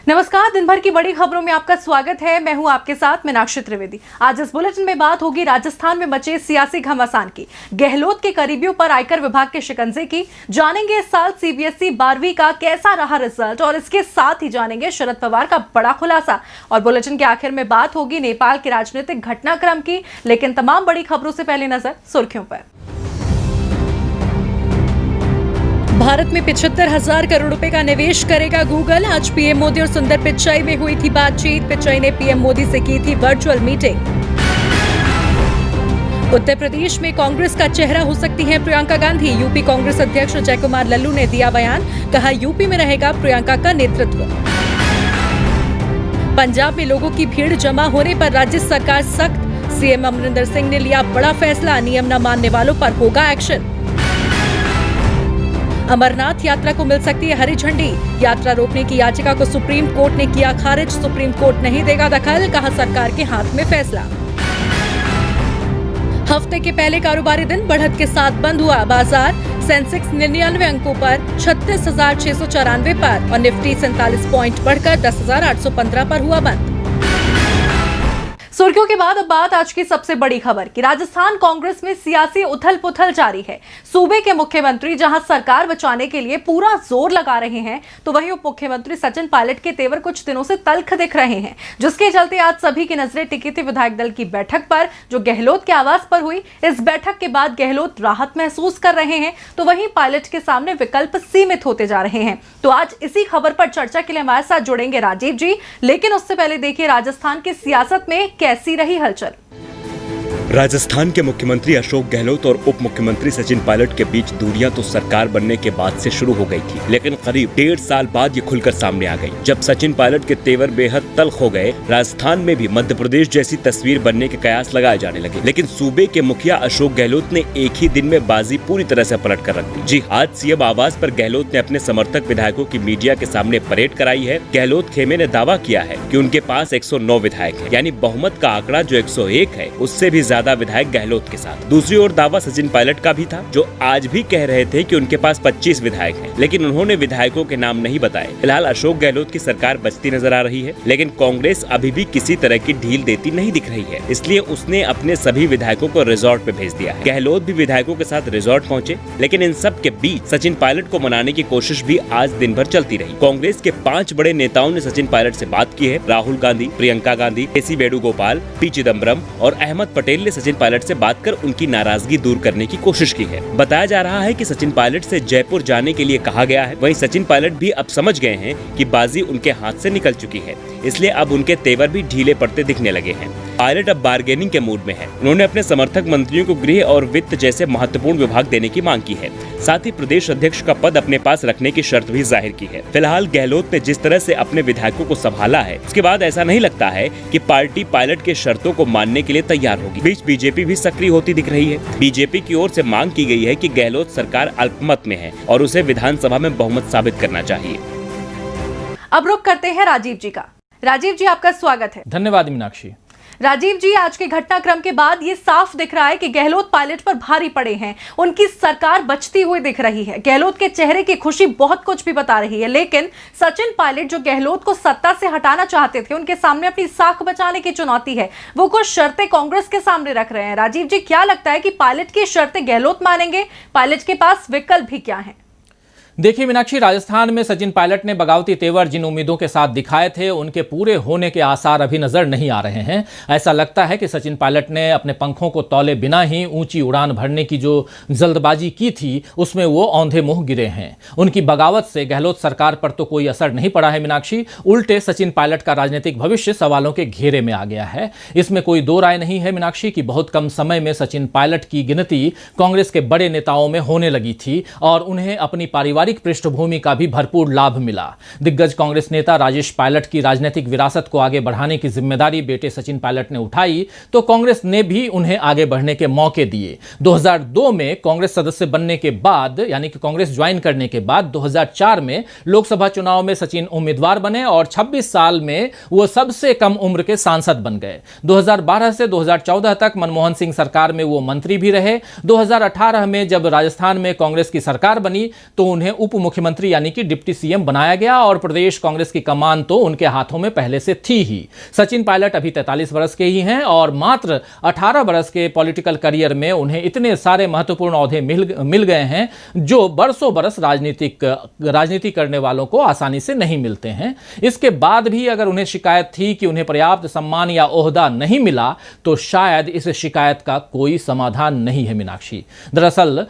नमस्कार, दिन भर की बड़ी खबरों में आपका स्वागत है। मैं हूं आपके साथ मीनाक्षी त्रिवेदी। आज इस बुलेटिन में बात होगी राजस्थान में मचे सियासी घमासान की, गहलोत के करीबियों पर आयकर विभाग के शिकंजे की, जानेंगे इस साल सीबीएसई 12वीं का कैसा रहा रिजल्ट और इसके साथ ही जानेंगे शरद पवार का बड़ा खुलासा। और बुलेटिन के आखिर में बात होगी नेपाल के राजनीतिक घटनाक्रम की। लेकिन तमाम बड़ी खबरों से पहले नजर सुर्खियों पर। भारत में 75,000 करोड़ रुपए का निवेश करेगा गूगल। आज पीएम मोदी और सुंदर पिचाई में हुई थी बातचीत। पिचाई ने पीएम मोदी से की थी वर्चुअल मीटिंग। उत्तर प्रदेश में कांग्रेस का चेहरा हो सकती हैं प्रियंका गांधी। यूपी कांग्रेस अध्यक्ष जय कुमार लल्लू ने दिया बयान, कहा यूपी में रहेगा प्रियंका का नेतृत्व। पंजाब में लोगों की भीड़ जमा होने पर राज्य सरकार सख्त। सीएम अमरिंदर सिंह ने लिया बड़ा फैसला, नियम न मानने वालों पर होगा एक्शन। अमरनाथ यात्रा को मिल सकती है हरी झंडी। यात्रा रोकने की याचिका को सुप्रीम कोर्ट ने किया खारिज। सुप्रीम कोर्ट नहीं देगा दखल, कहा सरकार के हाथ में फैसला। हफ्ते के पहले कारोबारी दिन बढ़त के साथ बंद हुआ बाजार। सेंसेक्स 99 अंकों पर 36,694 पर और निफ्टी 47 पॉइंट बढ़कर 10,815 पर हुआ बंद। सुर्खियों के बाद अब बात आज की सबसे बड़ी खबर की। राजस्थान कांग्रेस में सियासी उथल पुथल जारी है। सूबे के मुख्यमंत्री जहां सरकार बचाने के लिए पूरा जोर लगा रहे हैं, तो वहीं उप मुख्यमंत्री सचिन पायलट के तेवर कुछ दिनों से तल्ख दिख रहे हैं, जिसके चलते आज सभी की नजरें टिकी थी विधायक दल की बैठक पर, जो गहलोत के आवास पर हुई। इस बैठक के बाद गहलोत राहत महसूस कर रहे हैं, तो वहीं पायलट के सामने विकल्प सीमित होते जा रहे हैं। तो आज इसी खबर पर चर्चा के लिए हमारे साथ जुड़ेंगे राजीव जी। लेकिन उससे पहले देखिए राजस्थान की सियासत में कैसी रही हलचल। राजस्थान के मुख्यमंत्री अशोक गहलोत और उप मुख्यमंत्री सचिन पायलट के बीच दूरियां तो सरकार बनने के बाद से शुरू हो गई थी, लेकिन करीब 1.5 साल बाद ये खुलकर सामने आ गई, जब सचिन पायलट के तेवर बेहद तल्ख हो गए। राजस्थान में भी मध्य प्रदेश जैसी तस्वीर बनने के कयास लगाए जाने लगे, लेकिन सूबे के मुखिया अशोक गहलोत ने एक ही दिन में बाजी पूरी तरह से पलट कर रख दी। जी, आज सीएम आवास पर गहलोत ने अपने समर्थक विधायकों की मीडिया के सामने परेड कराई है। गहलोत खेमे ने दावा किया है कि उनके पास 109 विधायक है, यानी बहुमत का आंकड़ा जो 101 है, उससे भी ज्यादा विधायक गहलोत के साथ। दूसरी ओर दावा सचिन पायलट का भी था, जो आज भी कह रहे थे कि उनके पास 25 विधायक हैं, लेकिन उन्होंने विधायकों के नाम नहीं बताए। फिलहाल अशोक गहलोत की सरकार बचती नजर आ रही है, लेकिन कांग्रेस अभी भी किसी तरह की ढील देती नहीं दिख रही है, इसलिए उसने अपने सभी विधायकों को रिजॉर्ट पे भेज दिया है। गहलोत भी विधायकों के साथ रिजॉर्ट पहुंचे, लेकिन इन सब के बीच सचिन पायलट को मनाने की कोशिश भी आज दिन भर चलती रही। कांग्रेस के 5 बड़े नेताओं ने सचिन पायलट से बात की है। राहुल गांधी, प्रियंका गांधी, केसी वेणुगोपाल, पी चिदम्बरम और अहमद पटेल ने सचिन पायलट से बात कर उनकी नाराजगी दूर करने की कोशिश की है। बताया जा रहा है कि सचिन पायलट से जयपुर जाने के लिए कहा गया है। वहीं सचिन पायलट भी अब समझ गए हैं कि बाजी उनके हाथ से निकल चुकी है, इसलिए अब उनके तेवर भी ढीले पड़ते दिखने लगे हैं। पायलट अब बार्गेनिंग के मूड में है। उन्होंने अपने समर्थक मंत्रियों को गृह और वित्त जैसे महत्वपूर्ण विभाग देने की मांग की है। साथ ही प्रदेश अध्यक्ष का पद अपने पास रखने की शर्त भी जाहिर की है। फिलहाल गहलोत ने जिस तरह से अपने विधायकों को संभाला है, उसके बाद ऐसा नहीं लगता है कि पार्टी पायलट के शर्तों को मानने के लिए तैयार होगी। बीच बीजेपी भी सक्रिय होती दिख रही है। बीजेपी की ओर से मांग की गई है कि गहलोत सरकार अल्पमत में है और उसे विधानसभा में बहुमत साबित करना चाहिए। अब रुख करते हैं राजीव जी का। राजीव जी, आपका स्वागत है। धन्यवाद मीनाक्षी। राजीव जी, आज के घटनाक्रम के बाद ये साफ दिख रहा है कि गहलोत पायलट पर भारी पड़े हैं। उनकी सरकार बचती हुई दिख रही है। गहलोत के चेहरे की खुशी बहुत कुछ भी बता रही है, लेकिन सचिन पायलट जो गहलोत को सत्ता से हटाना चाहते थे, उनके सामने अपनी साख बचाने की चुनौती है। वो कुछ शर्तें कांग्रेस के सामने रख रहे हैं। राजीव जी, क्या लगता है कि पायलट की शर्तें गहलोत मानेंगे? पायलट के पास विकल्प भी क्या है? देखिए मीनाक्षी, राजस्थान में सचिन पायलट ने बगावती तेवर जिन उम्मीदों के साथ दिखाए थे, उनके पूरे होने के आसार अभी नजर नहीं आ रहे हैं। ऐसा लगता है कि सचिन पायलट ने अपने पंखों को तौले बिना ही ऊंची उड़ान भरने की जो जल्दबाजी की थी, उसमें वो औंधे मुंह गिरे हैं। उनकी बगावत से गहलोत सरकार पर तो कोई असर नहीं पड़ा है मीनाक्षी, उल्टे सचिन पायलट का राजनीतिक भविष्य सवालों के घेरे में आ गया है। इसमें कोई दो राय नहीं है मीनाक्षी कि बहुत कम समय में सचिन पायलट की गिनती कांग्रेस के बड़े नेताओं में होने लगी थी और उन्हें अपनी पारिवारिक पृष्ठभूमि का भी भरपूर लाभ मिला। दिग्गज कांग्रेस नेता राजेश पायलट की राजनीतिक विरासत को आगे बढ़ाने की जिम्मेदारी बेटे सचिन पायलट ने उठाई, तो कांग्रेस ने भी उन्हें आगे बढ़ने के मौके दिए। 2002 में कांग्रेस सदस्य बनने के बाद, यानी कि कांग्रेस ज्वाइन करने के बाद 2004 में लोकसभा चुनाव में सचिन उम्मीदवार बने और 26 साल में वो सबसे कम उम्र के सांसद बन गए। 2012 से 2014 तक मनमोहन सिंह सरकार में वो मंत्री भी रहे। 2018 में जब राजस्थान में कांग्रेस की सरकार बनी तो उन्हें उप मुख्यमंत्री यानी कि डिप्टी सीएम बनाया गया और प्रदेश कांग्रेस की कमान तो उनके हाथों में पहले से थी ही। सचिन पायलट अभी 43 वर्ष के ही हैं और मात्र 18 वर्ष के पॉलिटिकल करियर में उन्हें इतने सारे महत्वपूर्ण ओहदे मिल गए हैं जो बरसों बरस राजनीति करने वालों को आसानी से नहीं मिलते हैं। इसके बाद भी अगर उन्हें शिकायत थी कि उन्हें पर्याप्त सम्मान या ओहदा नहीं मिला तो शायद इस शिकायत का कोई समाधान नहीं है मीनाक्षी। दरअसल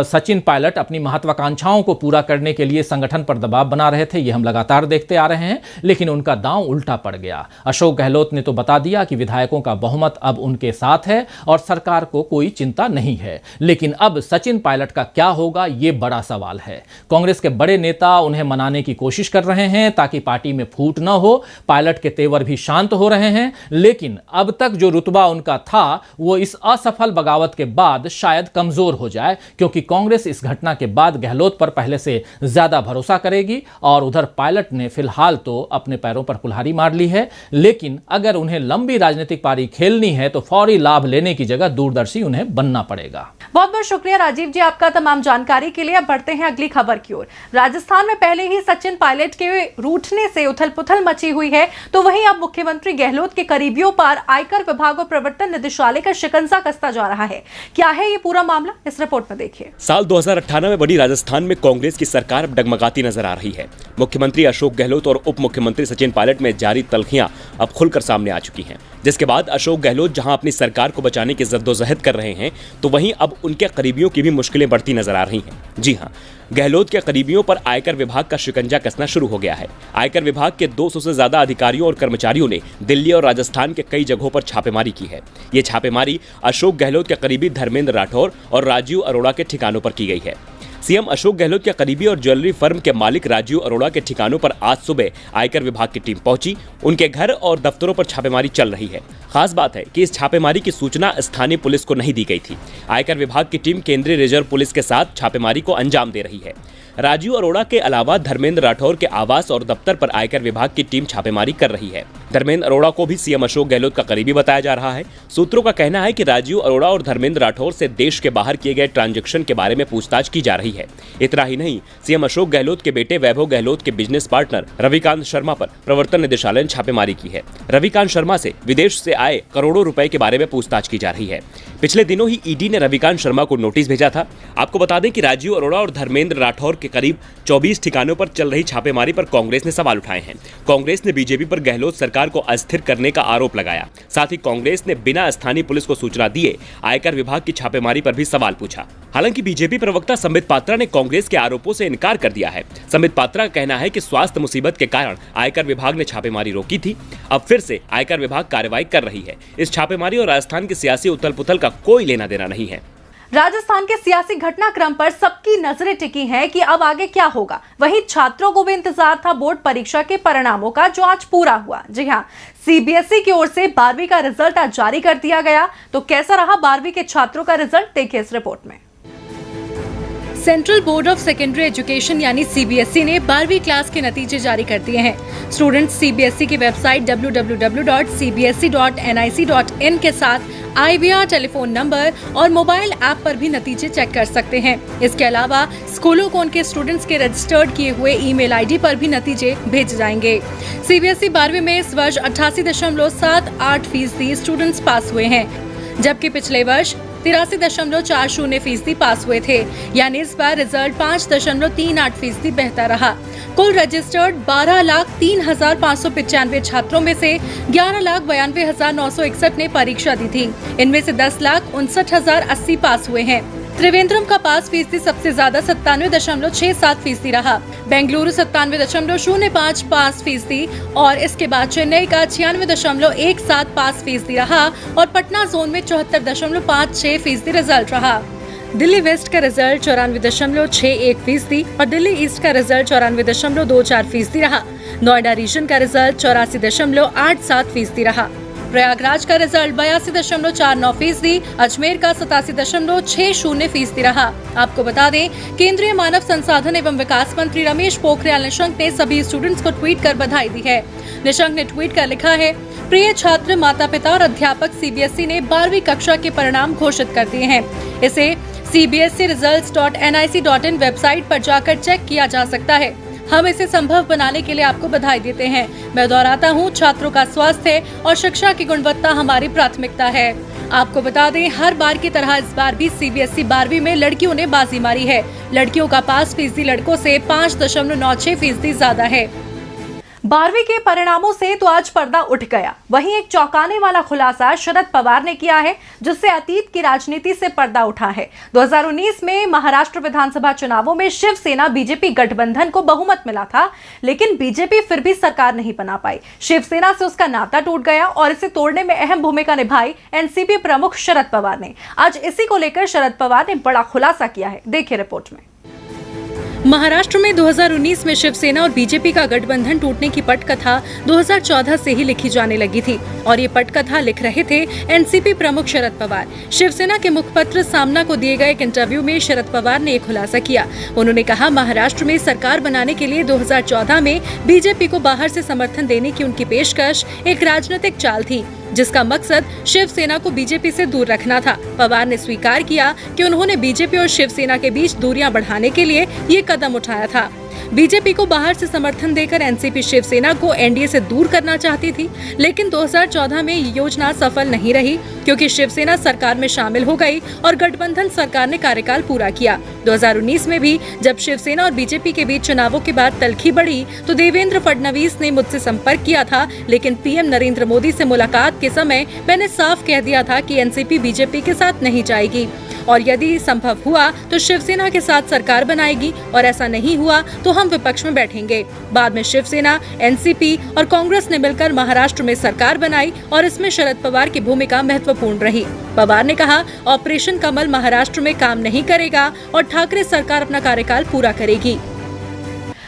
सचिन पायलट अपनी महत्वाकांक्षाओं को पूरा करने के लिए संगठन पर दबाव बना रहे थे, ये हम लगातार देखते आ रहे हैं, लेकिन उनका दांव उल्टा पड़ गया। अशोक गहलोत ने तो बता दिया कि विधायकों का बहुमत अब उनके साथ है और सरकार को कोई चिंता नहीं है, लेकिन अब सचिन पायलट का क्या होगा ये बड़ा सवाल है। कांग्रेस के बड़े नेता उन्हें मनाने की कोशिश कर रहे हैं ताकि पार्टी में फूट न हो। पायलट के तेवर भी शांत हो रहे हैं, लेकिन अब तक जो रुतबा उनका था वो इस असफल बगावत के बाद शायद कमजोर हो जाए, क्योंकि कांग्रेस इस घटना के बाद गहलोत पर पहले से ज्यादा भरोसा करेगी और उधर पायलट ने फिलहाल तो अपने पैरों पर कुल्हाड़ी मार ली है, लेकिन अगर उन्हें लंबी राजनीतिक पारी खेलनी है तो फौरी लाभ लेने की जगह दूरदर्शी उन्हें बनना पड़ेगा। बहुत बहुत शुक्रिया राजीव जी आपका तमाम जानकारी के लिए। अब बढ़ते हैं अगली खबर की ओर। राजस्थान में पहले ही सचिन पायलट के रूठने से उथल पुथल मची हुई है, तो वहीं अब मुख्यमंत्री गहलोत के करीबियों पर आयकर विभाग और प्रवर्तन निदेशालय का शिकंजा कसता जा रहा है। क्या है ये पूरा मामला, इस रिपोर्ट में देखिए। साल 2018 में बड़ी राजस्थान में कांग्रेस की सरकार अब डगमगाती नजर आ रही है। मुख्यमंत्री अशोक गहलोत और उप मुख्यमंत्री सचिन पायलट में जारी तल्खियां अब खुलकर सामने आ चुकी हैं, जिसके बाद अशोक गहलोत जहां अपनी सरकार को बचाने की जद्दोजहद कर रहे हैं, तो वहीं अब उनके करीबियों की भी मुश्किलें बढ़ती नजर आ रही हैं। जी हां, गहलोत के करीबियों पर आयकर विभाग का शिकंजा कसना शुरू हो गया है। आयकर विभाग के 200 से ज्यादा अधिकारियों और कर्मचारियों ने दिल्ली और राजस्थान के कई जगहों पर छापेमारी की है। ये छापेमारी अशोक गहलोत के करीबी धर्मेंद्र राठौर और राजीव अरोड़ा के ठिकानों पर की गई है। सीएम अशोक गहलोत के करीबी और ज्वेलरी फर्म के मालिक राजीव अरोड़ा के ठिकानों पर आज सुबह आयकर विभाग की टीम पहुंची। उनके घर और दफ्तरों पर छापेमारी चल रही है। खास बात है कि इस छापेमारी की सूचना स्थानीय पुलिस को नहीं दी गई थी। आयकर विभाग की टीम केंद्रीय रिजर्व पुलिस के साथ छापेमारी को अंजाम दे रही है। राजीव अरोड़ा के अलावा धर्मेंद्र राठौर के आवास और दफ्तर पर आयकर विभाग की टीम छापेमारी कर रही है। धर्मेंद्र अरोड़ा को भी सीएम अशोक गहलोत का करीबी बताया जा रहा है। सूत्रों का कहना है कि राजीव अरोड़ा और धर्मेंद्र राठौर से देश के बाहर किए गए ट्रांजैक्शन के बारे में पूछताछ की जा रही है। इतना ही नहीं, सीएम अशोक गहलोत के बेटे वैभव गहलोत के बिजनेस पार्टनर रविकांत शर्मा पर प्रवर्तन निदेशालय ने छापेमारी की है। रविकांत शर्मा से विदेश से आए करोड़ों रुपए के बारे में पूछताछ की जा रही है। पिछले दिनों ही ईडी ने रविकांत शर्मा को नोटिस भेजा था। आपको बता दें कि राजीव अरोड़ा और धर्मेंद्र राठौर के करीब 24 ठिकानों पर चल रही छापेमारी पर कांग्रेस ने सवाल उठाए हैं। कांग्रेस ने बीजेपी पर गहलोत सरकार को अस्थिर करने का आरोप लगाया। साथ ही कांग्रेस ने बिना स्थानीय पुलिस को सूचना दिए आयकर विभाग की छापेमारी पर भी सवाल पूछा। हालांकि बीजेपी प्रवक्ता संबित पात्रा ने कांग्रेस के आरोपों से इनकार कर दिया है। संबित पात्रा का कहना है कि स्वास्थ्य मुसीबत के कारण आयकर विभाग ने छापेमारी रोकी थी। अब फिर से आयकर विभाग कार्रवाई कर रही है। इस छापेमारी और राजस्थान की सियासी उथल पुथल का कोई लेना देना नहीं है। राजस्थान के सियासी घटनाक्रम पर सबकी नजरें टिकी हैं कि अब आगे क्या होगा। वहीं छात्रों को भी इंतजार था बोर्ड परीक्षा के परिणामों का, जो आज पूरा हुआ। जी हां, सीबीएसई की ओर से 12वीं का रिजल्ट आज जारी कर दिया गया। तो कैसा रहा 12वीं के छात्रों का रिजल्ट, देखिए इस रिपोर्ट में। Central board of secondary education यानी सीबीएसई ने 12वीं क्लास के नतीजे जारी कर दिए हैं। स्टूडेंट्स सीबीएसई की वेबसाइट www.cbse.nic.in के साथ IVR टेलीफोन नंबर और मोबाइल ऐप पर भी नतीजे चेक कर सकते हैं। इसके अलावा स्कूलों को उनके स्टूडेंट्स के रजिस्टर्ड किए हुए ईमेल आईडी पर भी नतीजे भेजे जाएंगे। सीबीएसई 12वीं में इस वर्ष 88.78% स्टूडेंट्स पास हुए हैं, जबकि पिछले वर्ष 83.40% पास हुए थे। यानी इस बार रिजल्ट 5.38% बेहतर रहा। कुल रजिस्टर्ड 12,03,595 छात्रों में से 11,92,961 ने परीक्षा दी थी। इनमें से 10,59,080 पास हुए हैं। त्रिवेंद्रम का पास फीसदी सबसे ज्यादा 97.67% रहा। बेंगलुरु 97.05 पास फीसदी और इसके बाद चेन्नई का 96.17 पास फीसदी रहा और पटना जोन में 74.56% रिजल्ट रहा। दिल्ली वेस्ट का रिजल्ट 94.61% और दिल्ली ईस्ट का रिजल्ट 94.24% रहा। नोएडा रीजन का रिजल्ट 84.87% रहा। प्रयागराज का रिजल्ट 82.49%, अजमेर का 87.60% रहा। आपको बता दें, केंद्रीय मानव संसाधन एवं विकास मंत्री रमेश पोखरियाल निशंक ने सभी स्टूडेंट्स को ट्वीट कर बधाई दी है। निशंक ने ट्वीट कर लिखा है, प्रिय छात्र, माता पिता और अध्यापक, सीबीएसई ने 12वीं कक्षा के परिणाम घोषित कर दिए हैं। इसे cbscrisults.nic.in वेबसाइट पर जाकर चेक किया जा सकता है। हम इसे संभव बनाने के लिए आपको बधाई देते हैं। मैं दोहराता हूँ, छात्रों का स्वास्थ्य और शिक्षा की गुणवत्ता हमारी प्राथमिकता है। आपको बता दें, हर बार की तरह इस बार भी सीबीएसई 12वीं में लड़कियों ने बाजी मारी है। लड़कियों का पास फीसदी लड़कों से 5.96% ज्यादा है। 12वीं के परिणामों से तो आज पर्दा उठ गया। वहीं एक चौंकाने वाला खुलासा शरद पवार ने किया है, जिससे अतीत की राजनीति से पर्दा उठा है। 2019 में महाराष्ट्र विधानसभा चुनावों में शिवसेना बीजेपी गठबंधन को बहुमत मिला था, लेकिन बीजेपी फिर भी सरकार नहीं बना पाई। शिवसेना से उसका नाता टूट गया और इसे तोड़ने में अहम भूमिका निभाई एनसीपी प्रमुख शरद पवार ने। आज इसी को लेकर शरद पवार ने बड़ा खुलासा किया है। देखिए रिपोर्ट में। महाराष्ट्र में 2019 में शिवसेना और बीजेपी का गठबंधन टूटने की पटकथा 2014 से ही लिखी जाने लगी थी और ये पटकथा लिख रहे थे एनसीपी प्रमुख शरद पवार। शिवसेना के मुखपत्र सामना को दिए गए एक इंटरव्यू में शरद पवार ने एक खुलासा किया। उन्होंने कहा, महाराष्ट्र में सरकार बनाने के लिए 2014 में बीजेपी को बाहर से समर्थन देने की उनकी पेशकश एक राजनीतिक चाल थी, जिसका मकसद शिवसेना को बीजेपी से दूर रखना था। पवार ने स्वीकार किया कि उन्होंने बीजेपी और शिवसेना के बीच दूरियां बढ़ाने के लिए ये कदम उठाया था। बीजेपी को बाहर से समर्थन देकर एनसीपी शिवसेना को एनडीए से दूर करना चाहती थी, लेकिन 2014 में ये योजना सफल नहीं रही, क्योंकि शिवसेना सरकार में शामिल हो गई और गठबंधन सरकार ने कार्यकाल पूरा किया। 2019 में भी जब शिवसेना और बीजेपी के बीच चुनावों के बाद तल्खी बढ़ी, तो देवेंद्र फडणवीस ने मुझसे संपर्क किया था, लेकिन पीएम नरेंद्र मोदी से मुलाकात के समय मैंने साफ कह दिया था कि एनसीपी बीजेपी के साथ नहीं जाएगी और यदि संभव हुआ तो शिवसेना के साथ सरकार बनाएगी और ऐसा नहीं हुआ तो हम विपक्ष में बैठेंगे। बाद में शिवसेना, एनसीपी और कांग्रेस ने मिलकर महाराष्ट्र में सरकार बनाई और इसमें शरद पवार की भूमिका महत्वपूर्ण रही। पवार ने कहा, ऑपरेशन कमल महाराष्ट्र में काम नहीं करेगा और ठाकरे सरकार अपना कार्यकाल पूरा करेगी।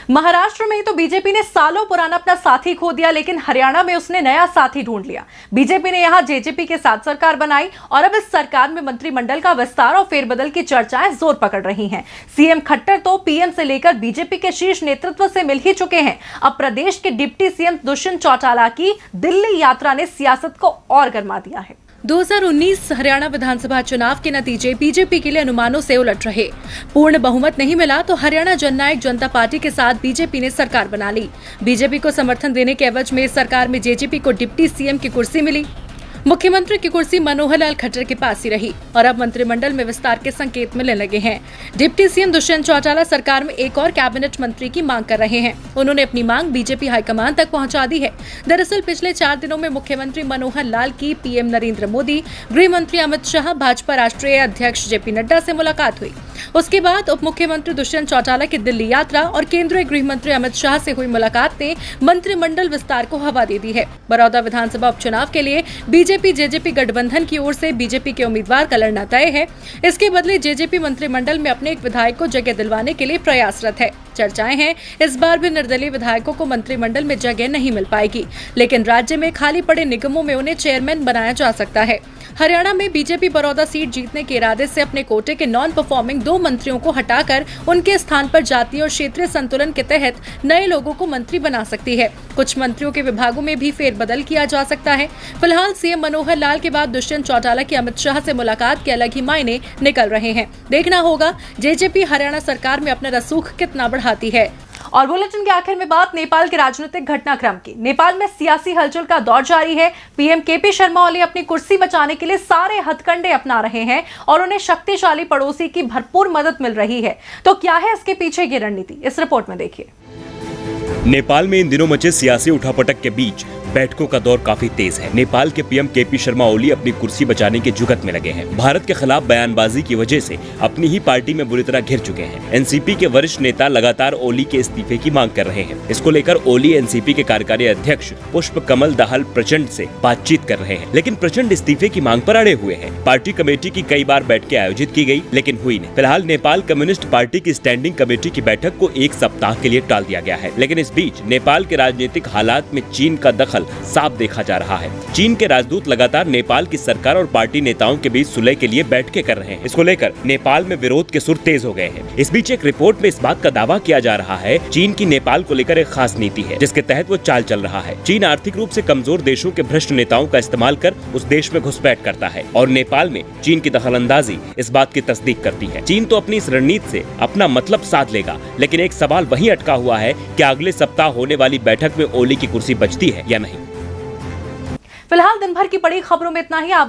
महाराष्ट्र में तो बीजेपी ने सालों पुराना अपना साथी खो दिया, लेकिन हरियाणा में उसने नया साथी ढूंढ लिया। बीजेपी ने यहां जेजेपी के साथ सरकार बनाई और अब इस सरकार में मंत्रिमंडल का विस्तार और फेरबदल की चर्चाएं जोर पकड़ रही हैं। सीएम खट्टर तो पीएम से लेकर बीजेपी के शीर्ष नेतृत्व से मिल ही चुके हैं। अब प्रदेश के डिप्टी सीएम दुष्यंत चौटाला की दिल्ली यात्रा ने सियासत को और गर्मा दिया है। 2019 हरियाणा विधानसभा चुनाव के नतीजे बीजेपी के लिए अनुमानों से उलट रहे। पूर्ण बहुमत नहीं मिला तो हरियाणा जननायक जनता पार्टी के साथ बीजेपी ने सरकार बना ली। बीजेपी को समर्थन देने के एवज में सरकार में जेजेपी को डिप्टी सीएम की कुर्सी मिली। मुख्यमंत्री की कुर्सी मनोहर लाल खट्टर के पास ही रही और अब मंत्रिमंडल में विस्तार के संकेत मिलने लगे हैं। डिप्टी सीएम दुष्यंत चौटाला सरकार में एक और कैबिनेट मंत्री की मांग कर रहे हैं। उन्होंने अपनी मांग बीजेपी हाईकमान तक पहुंचा दी है। दरअसल पिछले 4 दिनों में मुख्यमंत्री मनोहर लाल की पीएम नरेंद्र मोदी, गृह मंत्री अमित शाह, भाजपा राष्ट्रीय अध्यक्ष जेपी नड्डा से मुलाकात हुई। उसके बाद उप मुख्यमंत्री दुष्यंत चौटाला की दिल्ली यात्रा और केंद्रीय गृह मंत्री अमित शाह से हुई मुलाकात ने मंत्रिमंडल विस्तार को हवा दे दी है। बड़ौदा विधानसभा उपचुनाव के लिए बीजेपी जेजेपी गठबंधन की ओर से बीजेपी के उम्मीदवार का लड़ना तय है। इसके बदले जेजेपी मंत्रिमंडल में अपने एक विधायक को जगह दिलवाने के लिए प्रयासरत है। चर्चाएं हैं इस बार भी निर्दलीय विधायकों को मंत्रिमंडल में जगह नहीं मिल पाएगी, लेकिन राज्य में खाली पड़े निगमों में उन्हें चेयरमैन बनाया जा सकता है। हरियाणा में बीजेपी बड़ौदा सीट जीतने के इरादे से अपने कोटे के नॉन परफॉर्मिंग 2 मंत्रियों को हटाकर उनके स्थान पर जातीय और क्षेत्रीय संतुलन के तहत नए लोगों को मंत्री बना सकती है। कुछ मंत्रियों के विभागों में भी फेरबदल किया जा सकता है। फिलहाल सीएम मनोहर लाल के बाद दुष्यंत चौटाला की अमित शाह से मुलाकात के अलग ही मायने निकल रहे हैं। देखना होगा जेजेपी हरियाणा सरकार में अपना रसूख कितना बढ़ाती है। और बुलेटिन के आखिर में बात नेपाल के राजनीतिक घटनाक्रम की। नेपाल में सियासी हलचल का दौर जारी है। पीएम केपी शर्मा ओली अपनी कुर्सी बचाने के लिए सारे हथकंडे अपना रहे हैं और उन्हें शक्तिशाली पड़ोसी की भरपूर मदद मिल रही है। तो क्या है इसके पीछे की रणनीति, इस रिपोर्ट में देखिए। नेपाल में इन दिनों मचे सियासी उठापटक के बीच बैठकों का दौर काफी तेज है। नेपाल के पीएम केपी शर्मा ओली अपनी कुर्सी बचाने की जुगत में लगे हैं। भारत के खिलाफ बयानबाजी की वजह से अपनी ही पार्टी में बुरी तरह घिर चुके हैं। एनसीपी के वरिष्ठ नेता लगातार ओली के इस्तीफे की मांग कर रहे हैं। इसको लेकर ओली एनसीपी के कार्यकारी अध्यक्ष पुष्प कमल दाहाल प्रचंड से बातचीत कर रहे हैं, लेकिन प्रचंड इस्तीफे की मांग पर अड़े हुए हैं। पार्टी कमेटी की कई बार बैठकें आयोजित की गई, लेकिन हुई नहीं। फिलहाल नेपाल कम्युनिस्ट पार्टी की स्टैंडिंग कमेटी की बैठक को 1 सप्ताह के लिए टाल दिया गया है। लेकिन इस बीच नेपाल के राजनीतिक हालात में चीन का दखल दखल साफ देखा जा रहा है। चीन के राजदूत लगातार नेपाल की सरकार और पार्टी नेताओं के बीच सुलह के लिए बैठकें कर रहे हैं। इसको लेकर नेपाल में विरोध के सुर तेज हो गए हैं। इस बीच एक रिपोर्ट में इस बात का दावा किया जा रहा है चीन की नेपाल को लेकर एक खास नीति है, जिसके तहत वो चाल चल रहा है। चीन आर्थिक रूप से कमजोर देशों के भ्रष्ट नेताओं का इस्तेमाल कर उस देश में घुसपैठ करता है और नेपाल में चीन की दखलंदाजी इस बात की तस्दीक करती है। चीन तो अपनी इस रणनीति से अपना मतलब साध लेगा, लेकिन एक सवाल वहीं अटका हुआ है कि अगले सप्ताह होने वाली बैठक में ओली की कुर्सी बचती है या नहीं। फिलहाल दिन भर की बड़ी खबरों में इतना ही। आप